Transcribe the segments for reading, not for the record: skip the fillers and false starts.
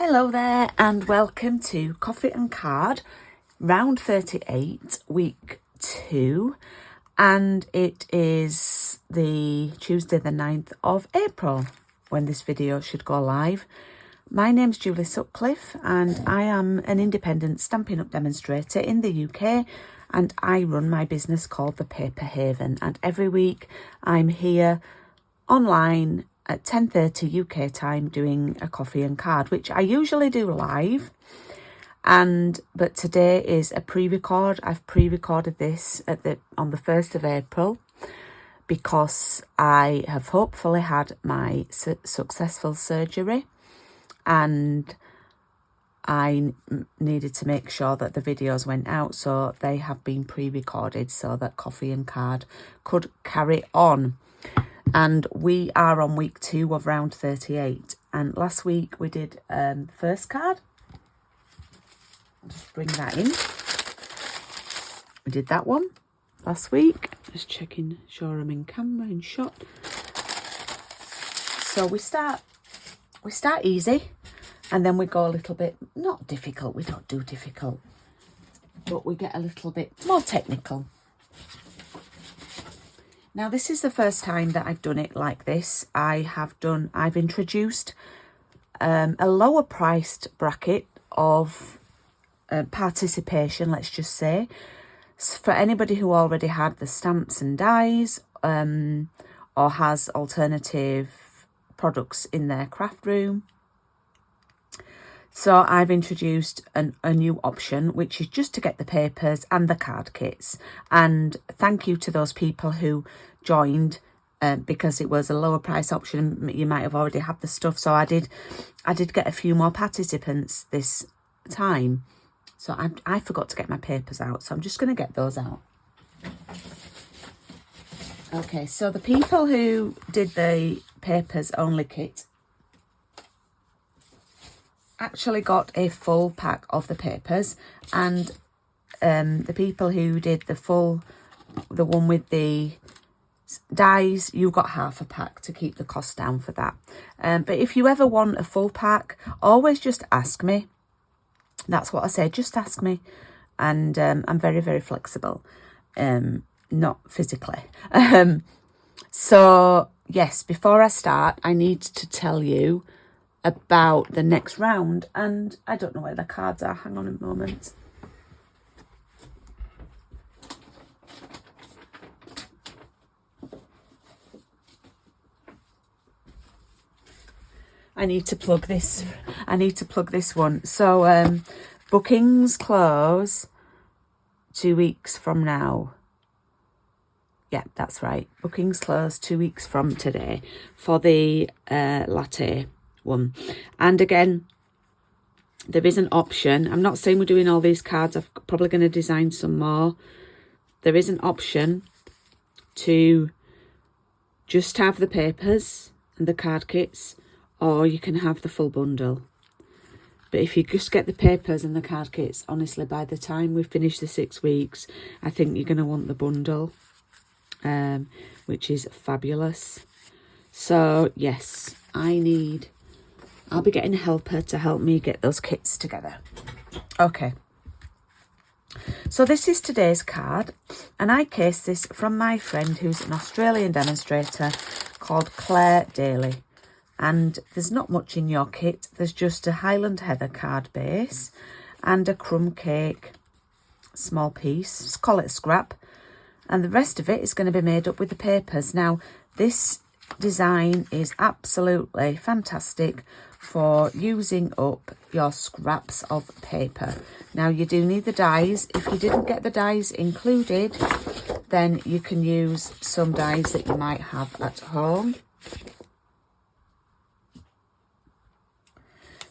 Hello there and welcome to Coffee and Card, round 38, week 2, and it is the Tuesday the 9th of April when this video should go live. My name's Julie Sutcliffe and I am an independent Stampin' Up demonstrator in the UK, and I run my business called The Paper Haven, and every week I'm here online at 10:30 UK time doing a coffee and card, which I usually do live, but today is a pre-record. I've pre-recorded this on the 1st of April because I have hopefully had my successful surgery, and I needed to make sure that the videos went out, so they have been pre-recorded so that coffee and card could carry on. And we are on week 2 of round 38. And last week we did the first card. I'll just bring that in. We did that one last week. Just checking, sure I'm in camera, in shot. So we start easy, and then we go a little bit, not difficult, we don't do difficult, but we get a little bit more technical. Now, this is the first time that I've done it like this. I've introduced a lower priced bracket of participation, let's just say, for anybody who already had the stamps and dies or has alternative products in their craft room. So I've introduced a new option, which is just to get the papers and the card kits. And thank you to those people who joined because it was a lower price option. You might have already had the stuff. So I did get a few more participants this time. So I forgot to get my papers out. So I'm just going to get those out. Okay, so the people who did the papers only kit actually got a full pack of the papers, and the people who did the one with the dies, you got half a pack to keep the cost down for that. But if you ever want a full pack, always just ask me. That's what I say, just ask me, and I'm very, very flexible, not physically. So yes, before I start, I need to tell you about the next round, and I don't know where the cards are. Hang on a moment. I need to plug this one. So bookings close 2 weeks from now. Yeah, that's right. Bookings close 2 weeks from today for the latte one. And again, there is an option. I'm not saying we're doing all these cards. I'm probably going to design some more. There is an option to just have the papers and the card kits, or you can have the full bundle. But if you just get the papers and the card kits, honestly, by the time we finish the 6 weeks, I think you're going to want the bundle, which is fabulous. So yes, I'll be getting a helper to help me get those kits together. Okay. So this is today's card, and I cased this from my friend who's an Australian demonstrator called Claire Daly. And there's not much in your kit. There's just a Highland Heather card base and a crumb cake small piece. Just call it a scrap. And the rest of it is going to be made up with the papers. Now, this design is absolutely fantastic for using up your scraps of paper. Now, you do need the dies. If you didn't get the dies included, then you can use some dies that you might have at home.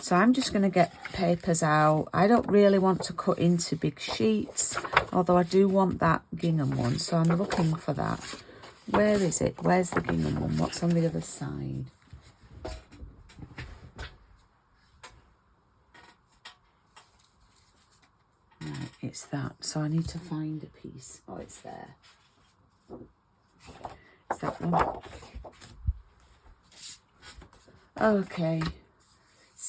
So I'm just going to get papers out. I don't really want to cut into big sheets, although I do want that gingham one, so I'm looking for that. Where is it? Where's the gingham one? What's on the other side? Right, it's that. So I need to find a piece. Oh, it's there. It's that one. Okay.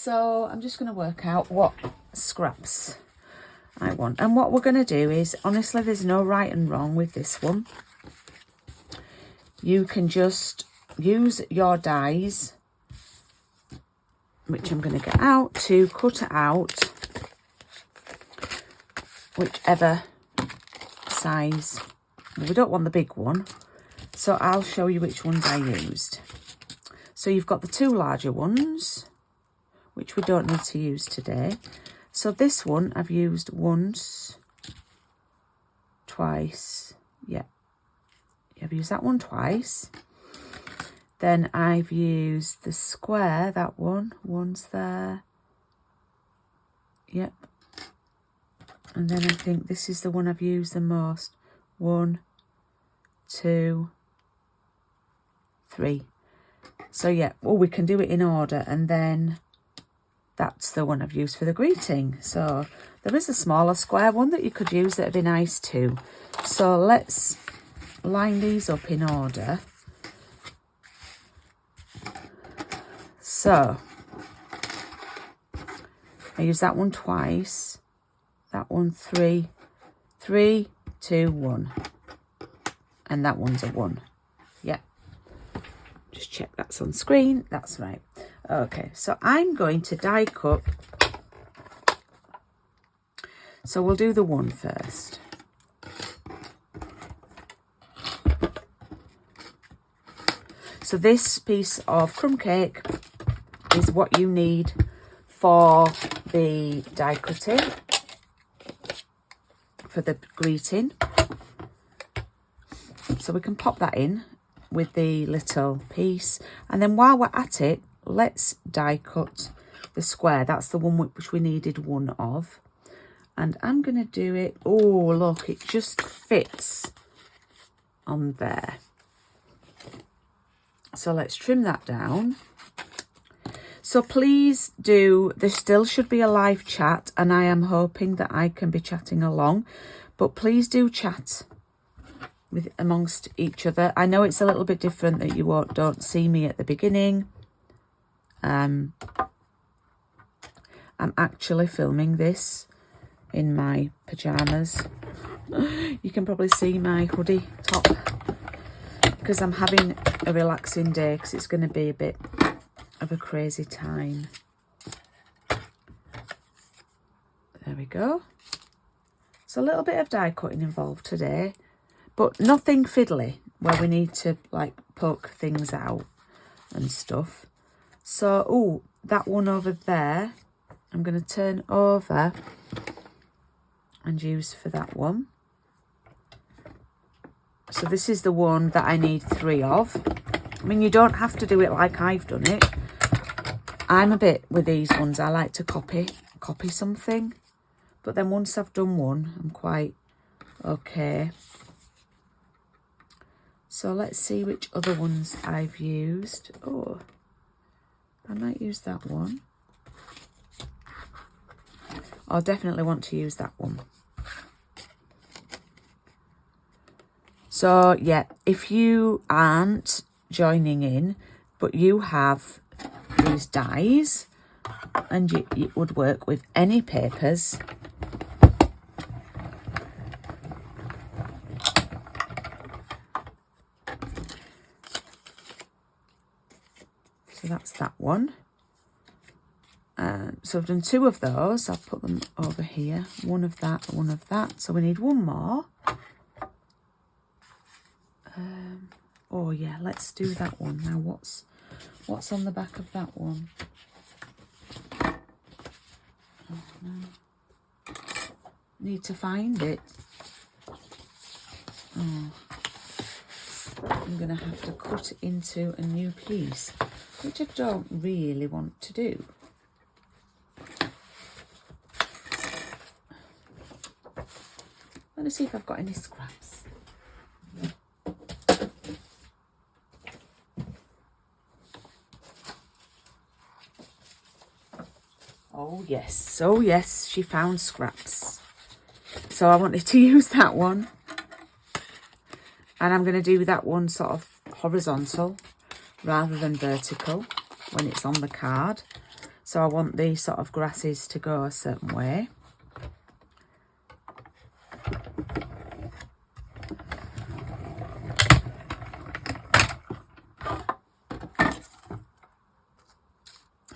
So I'm just going to work out what scraps I want. And what we're going to do is, honestly, there's no right and wrong with this one. You can just use your dies, which I'm going to get out, to cut out whichever size. We don't want the big one, so I'll show you which ones I used. So you've got the two larger ones, which we don't need to use today. So this one I've used once, twice, yeah. I've used that one twice. Then I've used the square, that one, one's there. Yep. And then I think this is the one I've used the most. 1, 2, 3. So yeah, well, we can do it in order, and then that's the one I've used for the greeting. So there is a smaller square one that you could use that'd be nice too. So let's line these up in order. So I use that one twice, that one 3, 3, 2, 1, and that one's a 1. Yeah, just check that's on screen. That's right. Okay, so I'm going to die cut. So we'll do the 1 first. So this piece of crumb cake is what you need for the die cutting, for the greeting. So we can pop that in with the little piece, and then while we're at it, let's die cut the square. That's the one which we needed one of, and I'm going to do it. Oh, look, it just fits on there. So let's trim that down. So please do, there still should be a live chat, and I am hoping that I can be chatting along, but please do chat with amongst each other. I know it's a little bit different that you don't see me at the beginning. I'm actually filming this in my pajamas. You can probably see my hoodie top because I'm having a relaxing day, because it's going to be a bit of a crazy time. There we go. So a little bit of die cutting involved today, but nothing fiddly where we need to like poke things out and stuff. So, oh, that one over there, I'm going to turn over and use for that one. So this is the one that I need 3 of. I mean, you don't have to do it like I've done it. I'm a bit with these ones, I like to copy something. But then once I've done one, I'm quite okay. So let's see which other ones I've used. Oh, I might use that one. I'll definitely want to use that one. So yeah, if you aren't joining in, but you have these dies, and it would work with any papers. So that's that one. So I've done 2 of those. I'll put them over here. 1 of that, 1 of that. So we need 1 more. Oh yeah, let's do that one. Now what's on the back of that one? Oh, no. Need to find it. Oh. I'm going to have to cut it into a new piece, which I don't really want to do. Let me see if I've got any scraps. Oh yes, she found scraps. So I wanted to use that one. And I'm going to do that one sort of horizontal rather than vertical when it's on the card. So I want these sort of grasses to go a certain way.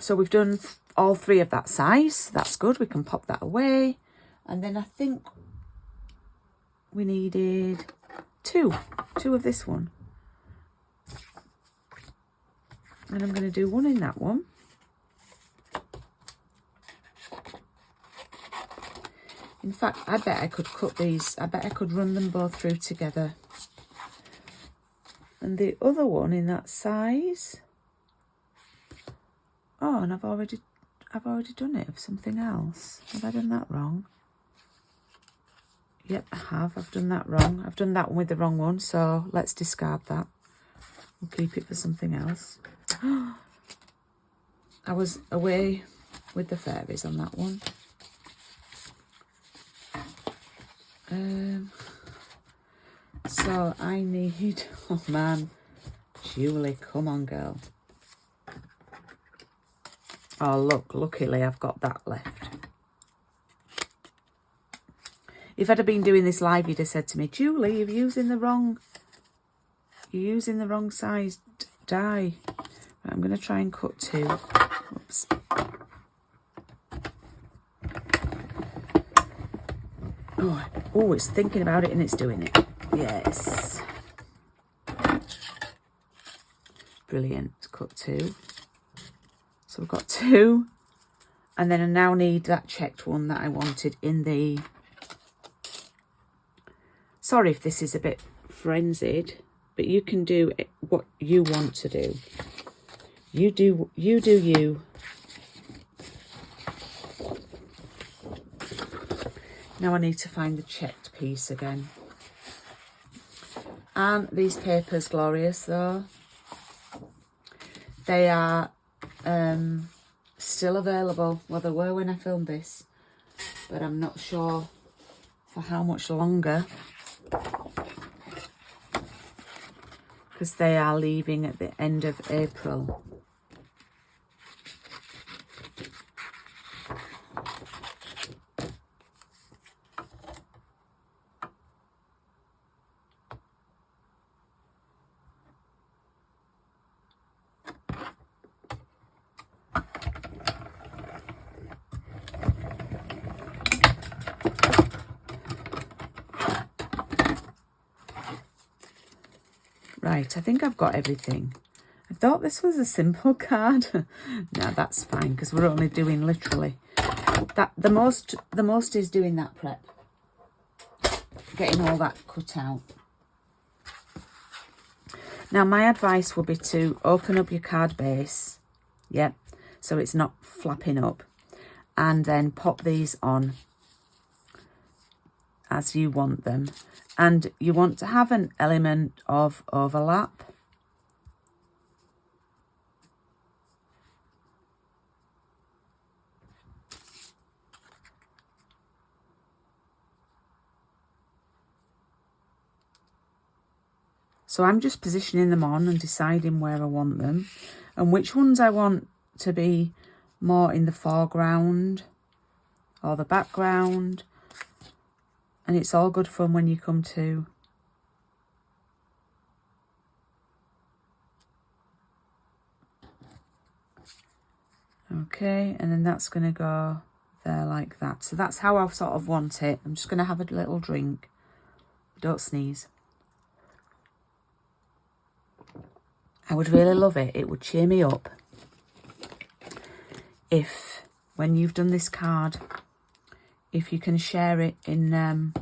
So we've done all 3 of that size. That's good. We can pop that away. And then I think we needed two of this one. And I'm going to do one in that one. In fact, I bet I could cut these. I bet I could run them both through together. And the other one in that size. Oh, and I've already done it of something else. Have I done that wrong? Yep, I have. I've done that wrong. I've done that one with the wrong one, so let's discard that. We'll keep it for something else. I was away with the fairies on that one. So I need, oh man, Julie, come on girl. Oh look, luckily I've got that left. If I'd have been doing this live, you'd have said to me, Julie, you're using the wrong size die. Right, I'm going to try and cut 2. Oops. Oh, it's thinking about it and it's doing it. Yes. Brilliant. Cut 2. So we've got 2. And then I now need that checked one that I wanted in the... Sorry if this is a bit frenzied, but you can do what you want to do. You do you. Now I need to find the checked piece again. Aren't these papers glorious though? They are still available. Well, they were when I filmed this, but I'm not sure for how much longer, because they are leaving at the end of April. Right, I think I've got everything. I thought this was a simple card. No, that's fine, because we're only doing literally that. The most is doing that prep, getting all that cut out. Now my advice would be to open up your card base, yep, so it's not flapping up, and then pop these on as you want them. And you want to have an element of overlap. So I'm just positioning them on and deciding where I want them and which ones I want to be more in the foreground or the background. And it's all good fun when you come to okay, and then that's going to go there like that. So that's how I sort of want it. I'm just going to have a little drink. Don't sneeze. I would really love it. It would cheer me up if, when you've done this card, if you can share it in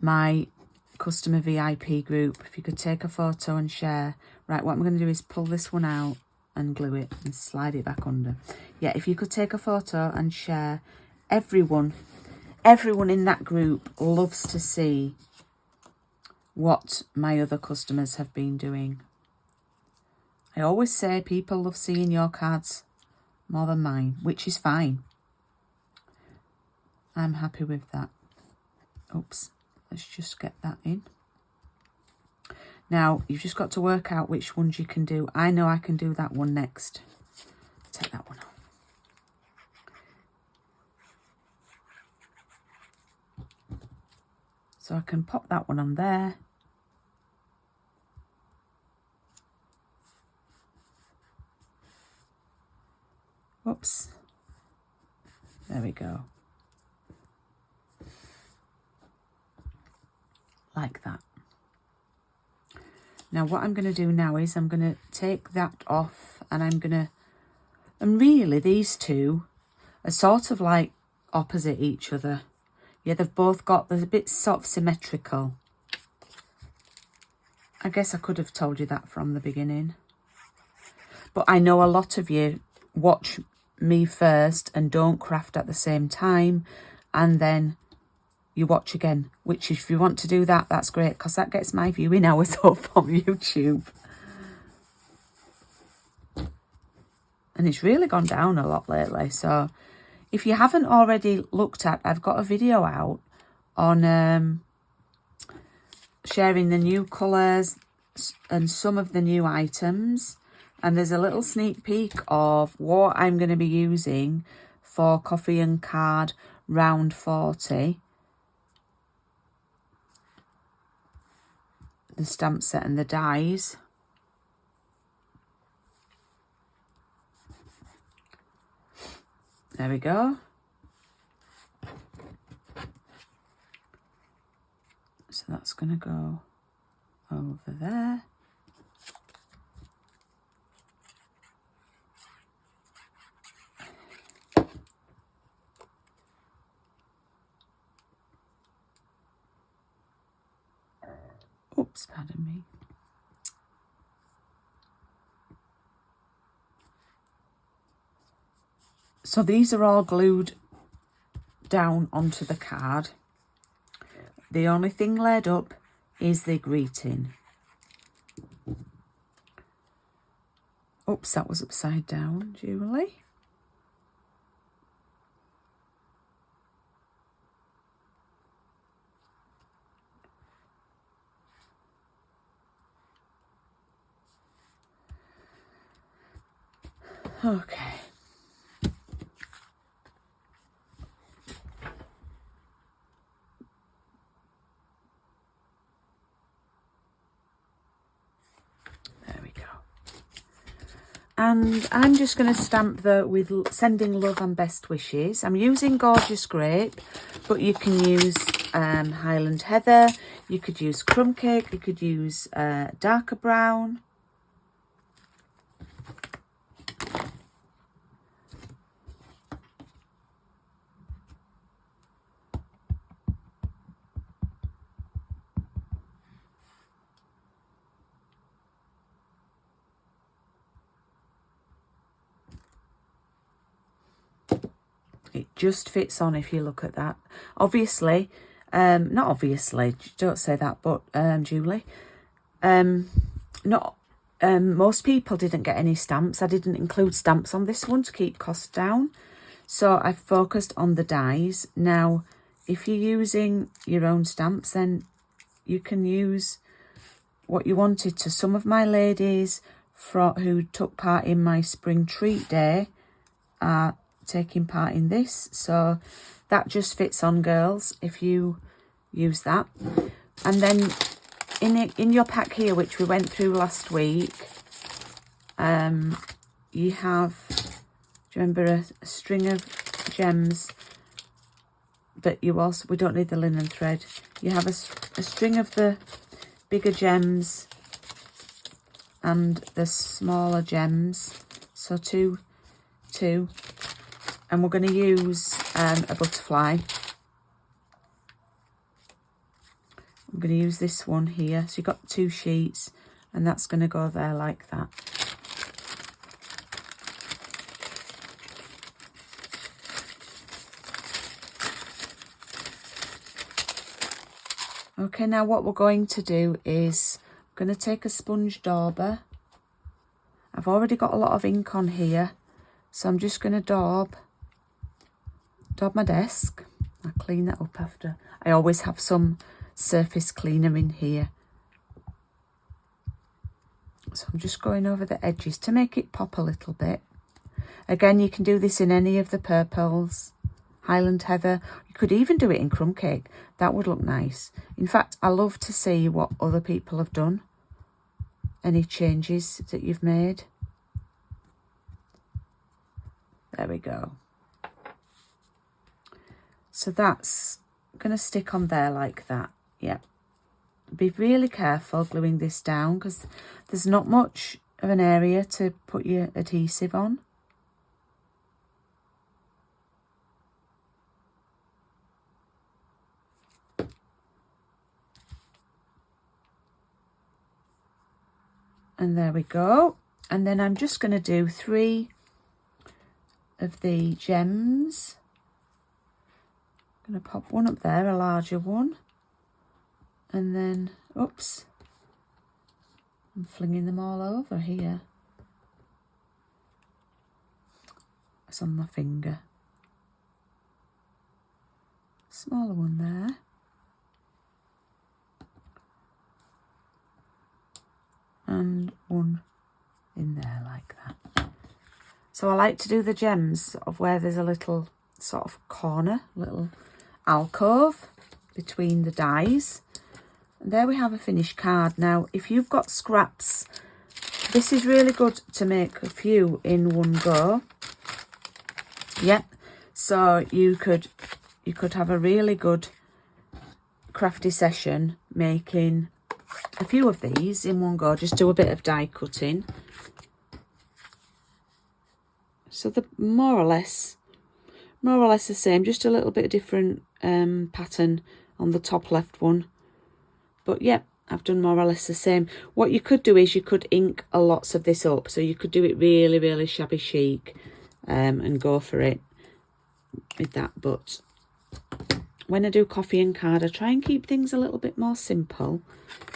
my customer VIP group. If you could take a photo and share. Right, what I'm going to do is pull this one out and glue it and slide it back under. Yeah, if you could take a photo and share. Everyone in that group loves to see what my other customers have been doing. I always say people love seeing your cards more than mine, which is fine. I'm happy with that. Oops, let's just get that in. Now, you've just got to work out which ones you can do. I know I can do that one next take that one off. So I can pop that one on there. Whoops. There we go. Like that. Now what I'm going to do now is I'm going to take that off, and and really these two are sort of like opposite each other. Yeah, they've both got, they're a bit sort of symmetrical. I guess I could have told you that from the beginning. But I know a lot of you watch me first and don't craft at the same time, and then you watch again, which if you want to do that, that's great, because that gets my viewing hours up on YouTube. And it's really gone down a lot lately. So if you haven't already looked at, I've got a video out on sharing the new colours and some of the new items. And there's a little sneak peek of what I'm going to be using for Coffee and Card round 40. The stamp set and the dies. There we go. So that's going to go over there. Oops, pardon me. So these are all glued down onto the card. The only thing laid up is the greeting. Oops, that was upside down, Julie. Okay. There we go. And I'm just going to stamp with sending love and best wishes. I'm using Gorgeous Grape, but you can use Highland Heather, you could use Crumb Cake, you could use darker brown. It just fits on if you look at that. Obviously, not obviously, don't say that, but Julie, most people didn't get any stamps. I didn't include stamps on this one to keep costs down. So I focused on the dies. Now, if you're using your own stamps, then you can use what you wanted to. Some of my ladies who took part in my spring treat day are taking part in this, so that just fits on, girls, if you use that. And then in your pack here, which we went through last week, you have, do you remember, a string of gems, but we don't need the linen thread. You have a string of the bigger gems and the smaller gems, so two, and we're going to use a butterfly. I'm going to use this one here. So you've got 2 sheets, and that's going to go there like that. Okay, now what we're going to do is I'm going to take a sponge dauber. I've already got a lot of ink on here, so I'm just going to daub my desk. I'll clean that up after. I always have some surface cleaner in here. So I'm just going over the edges to make it pop a little bit. Again, you can do this in any of the purples. Highland Heather. You could even do it in crumb cake. That would look nice. In fact, I love to see what other people have done. Any changes that you've made. There we go. So that's going to stick on there like that. Yeah. Be really careful gluing this down because there's not much of an area to put your adhesive on. And there we go. And then I'm just going to do 3 of the gems. I'm going to pop one up there, a larger one. And then, oops, I'm flinging them all over here. It's on my finger. Smaller one there. And one in there like that. So I like to do the gems of where there's a little sort of corner, little alcove between the dies. And there we have a finished card. Now, if you've got scraps, this is really good to make a few in one go. Yep. So you could have a really good crafty session making a few of these in one go. Just do a bit of die cutting. So the more or less the same, just a little bit different pattern on the top left one. But yeah, I've done more or less the same. What you could do is you could ink a lots of this up. So you could do it really, really shabby chic and go for it with that. But when I do coffee and card, I try and keep things a little bit more simple.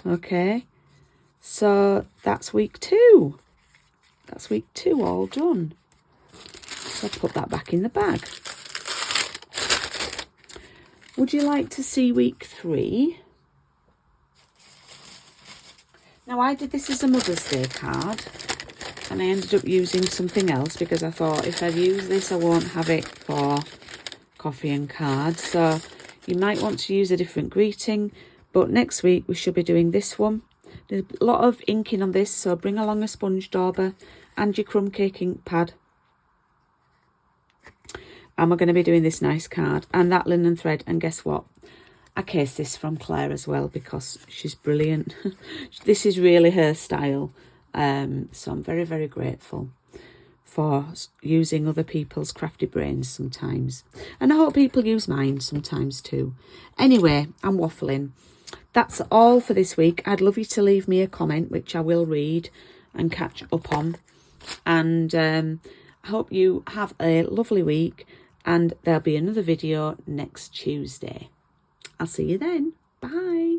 Okay, so that's week 2. That's week 2 all done. So I'll put that back in the bag. Would you like to see week 3? Now, I did this as a Mother's Day card, and I ended up using something else because I thought if I use this, I won't have it for coffee and cards. So you might want to use a different greeting, but next week we should be doing this one. There's a lot of inking on this, so bring along a sponge dauber and your crumb cake ink pad. And we're going to be doing this nice card and that linen thread. And guess what? I cased this from Claire as well because she's brilliant. This is really her style. So I'm very, very grateful for using other people's crafty brains sometimes. And I hope people use mine sometimes too. Anyway, I'm waffling. That's all for this week. I'd love you to leave me a comment, which I will read and catch up on. And I hope you have a lovely week. And there'll be another video next Tuesday. I'll see you then. Bye.